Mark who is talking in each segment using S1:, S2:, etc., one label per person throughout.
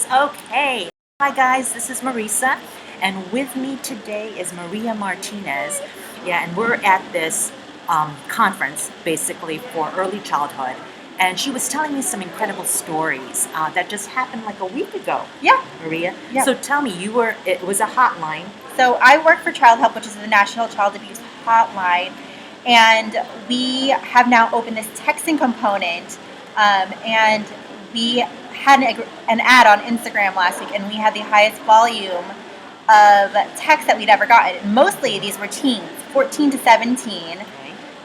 S1: Yes, okay. Hi guys, this is Marisa, and with me today is Maria Martinez. Yeah, and we're at this conference basically for early childhood, and she was telling me some incredible stories that just happened like a week ago.
S2: Yeah.
S1: Maria.
S2: Yeah.
S1: So tell me, it was a hotline.
S2: So I work for Childhelp, which is the National Child Abuse Hotline, and we have now opened this texting component, and we had an ad on Instagram last week, and we had the highest volume of texts that we'd ever gotten. And mostly these were teens, 14 to 17,
S1: Okay.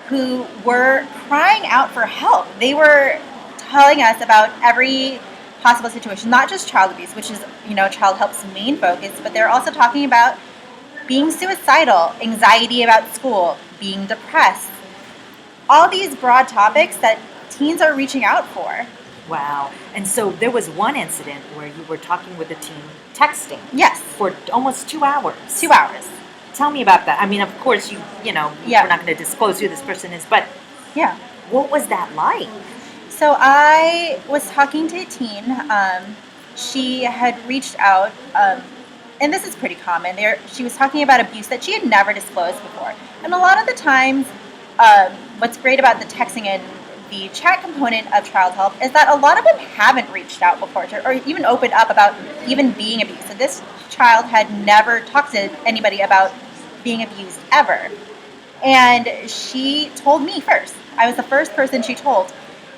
S2: who were crying out for help. They were telling us about every possible situation, not just child abuse, which is, Childhelp's main focus, but they're also talking about being suicidal, anxiety about school, being depressed. All these broad topics that teens are reaching out for.
S1: Wow. And so there was one incident where you were talking with a teen texting
S2: Yes.
S1: for almost 2 hours.
S2: 2 hours.
S1: Tell me about that. I mean, of course,
S2: Yeah.
S1: we're not going to disclose who this person is, but
S2: Yeah.
S1: what was that like?
S2: So I was talking to a teen. She had reached out, and this is pretty common. She was talking about abuse that she had never disclosed before. And a lot of the times, what's great about the texting and the chat component of Childhelp is that a lot of them haven't reached out before or even opened up about even being abused. So this child had never talked to anybody about being abused ever. And she told me first. I was the first person she told.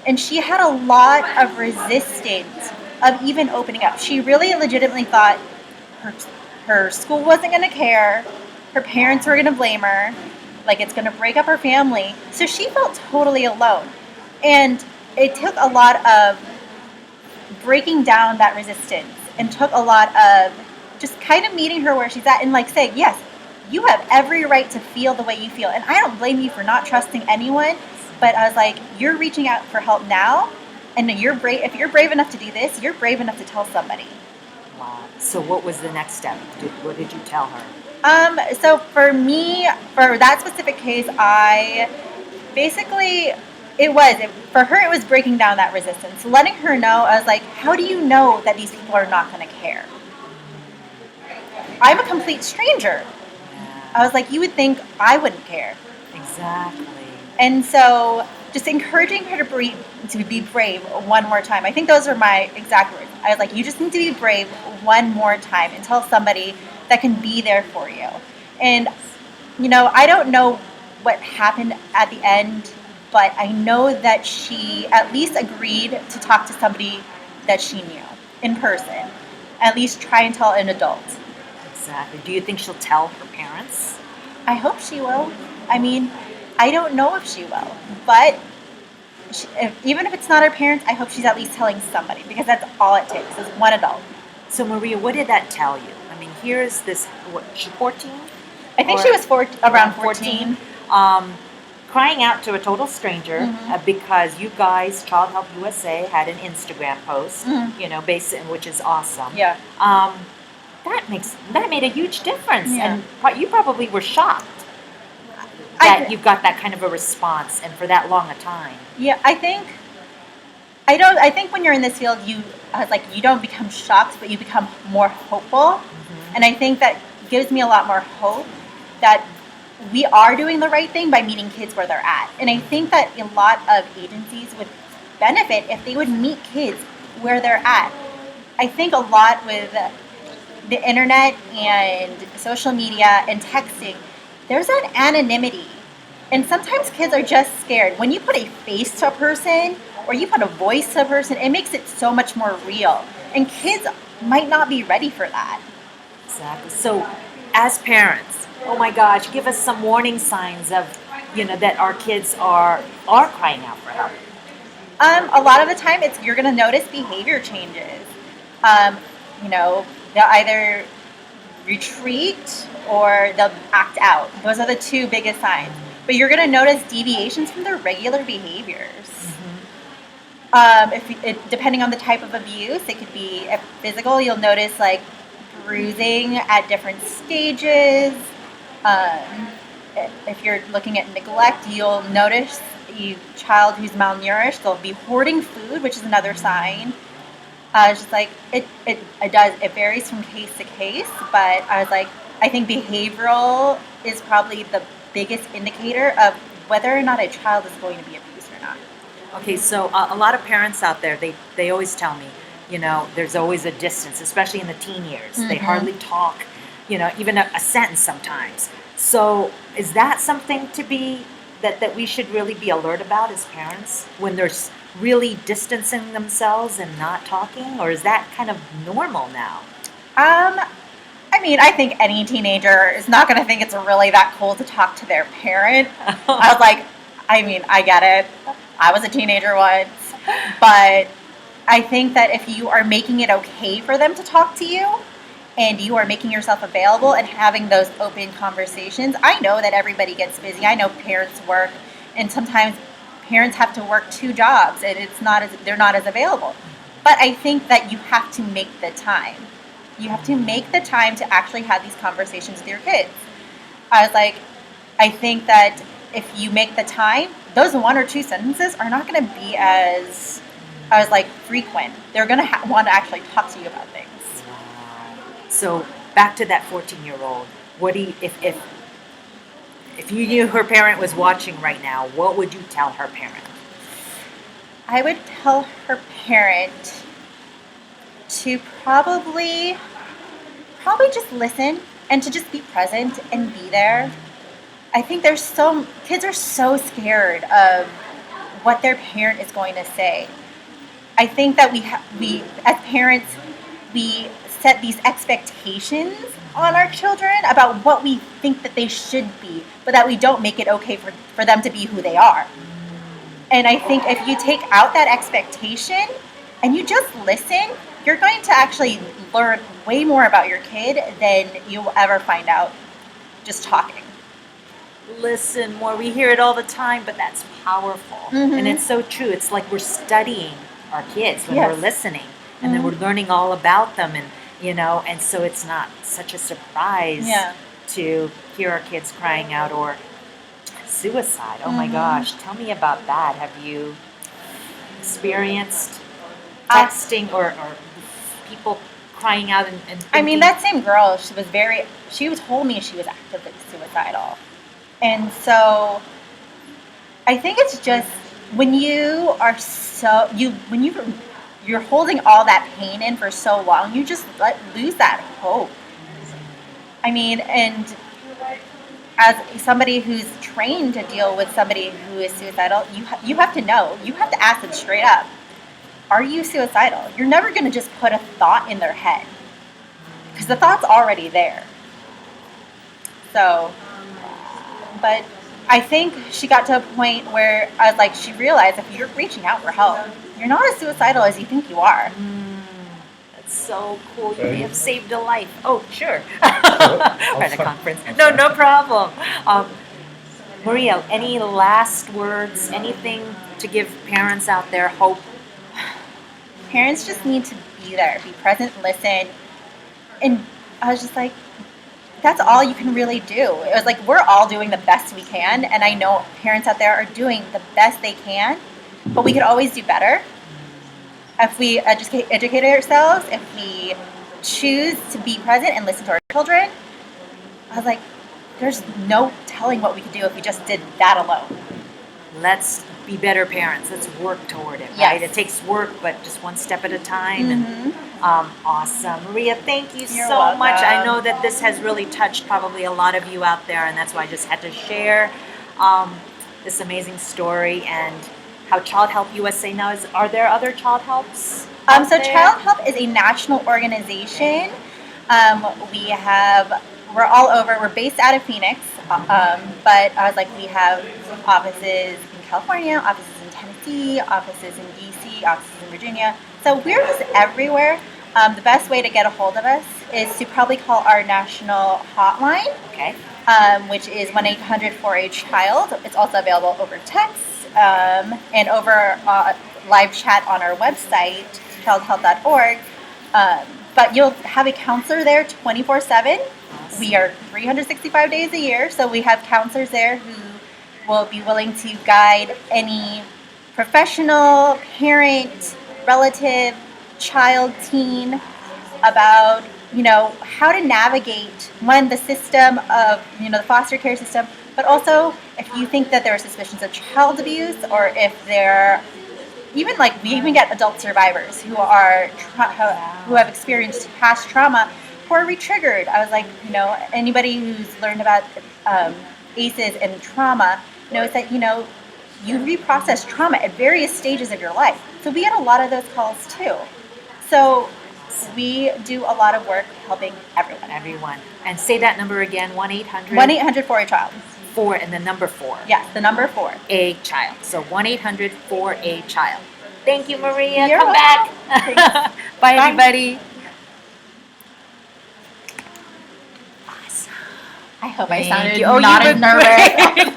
S2: And she had a lot of resistance of even opening up. She really legitimately thought her school wasn't going to care, her parents were going to blame her, like it's going to break up her family. So she felt totally alone. And it took a lot of breaking down that resistance and took a lot of just kind of meeting her where she's at and like saying, yes, you have every right to feel the way you feel. And I don't blame you for not trusting anyone. But I was like, you're reaching out for help now, and you're brave. If you're brave enough to do this, you're brave enough to tell somebody.
S1: Wow. So what was the next step? What did you tell her?
S2: So for me, for that specific case, I basically, for her, it was breaking down that resistance, letting her know. I was like, how do you know that these people are not going to care? I'm a complete stranger.
S1: Yeah,
S2: I was like, you would think I wouldn't care.
S1: exactly.
S2: And so just encouraging her to be brave one more time. I think those are my exact words. I was like, you just need to be brave one more time and tell somebody that can be there for you. And, I don't know what happened at the end, but I know that she at least agreed to talk to somebody that she knew in person. At least try and tell an adult.
S1: Exactly. Do you think she'll tell her parents?
S2: I hope she will. I mean, I don't know if she will, but even if it's not her parents, I hope she's at least telling somebody because that's all it takes is one adult.
S1: So Maria, what did that tell you? I mean, here's this, what, she 14?
S2: I think
S1: Or
S2: she was around 14.
S1: Crying out to a total stranger because you guys, Child Help USA, had an Instagram post, which is awesome.
S2: Yeah.
S1: That made a huge difference,
S2: Yeah.
S1: and you probably were shocked that you got that kind of a response and for that long a time.
S2: Yeah, I think when you're in this field, you don't become shocked, but you become more hopeful. And I think that gives me a lot more hope that we are doing the right thing by meeting kids where they're at. And I think that a lot of agencies would benefit if they would meet kids where they're at. I think a lot with the internet and social media and texting, there's an anonymity. And sometimes kids are just scared. When you put a face to a person or you put a voice to a person, it makes it so much more real. And kids might not be ready for that.
S1: Exactly. So, as parents, oh my gosh, give us some warning signs of, that our kids are crying out for help.
S2: A lot of the time, you're going to notice behavior changes. They'll either retreat or they'll act out. Those are the two biggest signs. But you're going to notice deviations from their regular behaviors. Depending on the type of abuse, it could be physical. You'll notice like bruising at different stages. If you're looking at neglect, you'll notice a child who's malnourished. They'll be hoarding food, which is another sign. I was just like, it varies from case to case, but I was like, I think behavioral is probably the biggest indicator of whether or not a child is going to be abused or not.
S1: Okay, so a lot of parents out there, they always tell me, there's always a distance, especially in the teen years. They hardly talk, even a sentence sometimes. So is that something to be that we should really be alert about as parents when they're really distancing themselves and not talking, or is that kind of normal now?
S2: I mean, I think any teenager is not going to think it's really that cool to talk to their parent. I was like, I mean, I get it. I was a teenager once, but I think that if you are making it okay for them to talk to you and you are making yourself available and having those open conversations, I know that everybody gets busy. I know parents work, and sometimes parents have to work 2 jobs and they're not as available. But I think that you have to make the time. You have to make the time to actually have these conversations with your kids. I was like, I think that if you make the time, those 1 or 2 sentences are not going to be as, I was like, frequent. They're going to want to actually talk to you about things.
S1: So back to that 14-year-old. What do you, if you knew her parent was watching right now, what would you tell her parent?
S2: I would tell her parent to probably just listen and to just be present and be there. I think kids are so scared of what their parent is going to say. I think that we as parents, we set these expectations on our children about what we think that they should be, but that we don't make it okay for them to be who they are. And I think if you take out that expectation and you just listen, you're going to actually learn way more about your kid than you'll ever find out just talking.
S1: Listen more. We hear it all the time, but that's powerful. And it's so true. It's like we're studying our kids when we're listening, and then we're learning all about them, and so it's not such a surprise to hear our kids crying out or suicide. Oh my gosh, tell me about that. Have you experienced texting or people crying out and
S2: I mean, that same girl, she told me she was actively suicidal. And so I think it's just when you are you're holding all that pain in for so long, you just lose that hope. I mean, and as somebody who's trained to deal with somebody who is suicidal, you have to know, you have to ask them straight up, are you suicidal? You're never going to just put a thought in their head because the thought's already there. So, but I think she got to a point where I was like, she realized if you're reaching out for help, you're not as suicidal as you think you are.
S1: That's so cool. You may have saved a life. Oh, sure. We're at a conference. No problem. Maria, any last words, anything to give parents out there hope?
S2: Parents just need to be there, be present, listen. And I was just like, that's all you can really do. It was like, we're all doing the best we can. And I know parents out there are doing the best they can, but we could always do better. If we educate ourselves, if we choose to be present and listen to our children, I was like, there's no telling what we could do if we just did that alone.
S1: Let's be better parents. Let's work toward it,
S2: Yes.
S1: right? It takes work, but just one step at a time. And awesome. Maria, thank you
S2: You're
S1: so
S2: welcome.
S1: much. I know that this has really touched probably a lot of you out there, and that's why I just had to share this amazing story and how Childhelp USA now is. Are there other Childhelps?
S2: So Childhelp is a national organization. We're all over. We're based out of Phoenix, but I was like, we have offices in California, offices in Tennessee, offices in DC, offices in Virginia. So we're just everywhere. The best way to get a hold of us is to probably call our national hotline,
S1: Okay.
S2: which is 1-800-4-A-CHILD. It's also available over text and over live chat on our website, childhelp.org. But you'll have a counselor there 24/7. We are 365 days a year, so we have counselors there who will be willing to guide any professional, parent, relative, child, teen, about how to navigate the system of the foster care system, but also if you think that there are suspicions of child abuse, or if there even we even get adult survivors who are who have experienced past trauma, who are re-triggered. I was like, anybody who's learned about ACEs and trauma knows that you reprocess trauma at various stages of your life. So we get a lot of those calls too. So we do a lot of work helping everyone.
S1: Everyone. And say that number again, 1-800?
S2: 1-800-4-A-CHILD.
S1: 4 and the number 4.
S2: Yes, the number 4.
S1: A child. So 1-800-4-A-CHILD. Thank you, Maria.
S2: You're
S1: Come
S2: welcome.
S1: back. Bye, everybody. Awesome.
S2: I hope
S1: Thank
S2: I sounded
S1: you. Oh,
S2: not
S1: you
S2: as
S1: were
S2: nervous.
S1: great.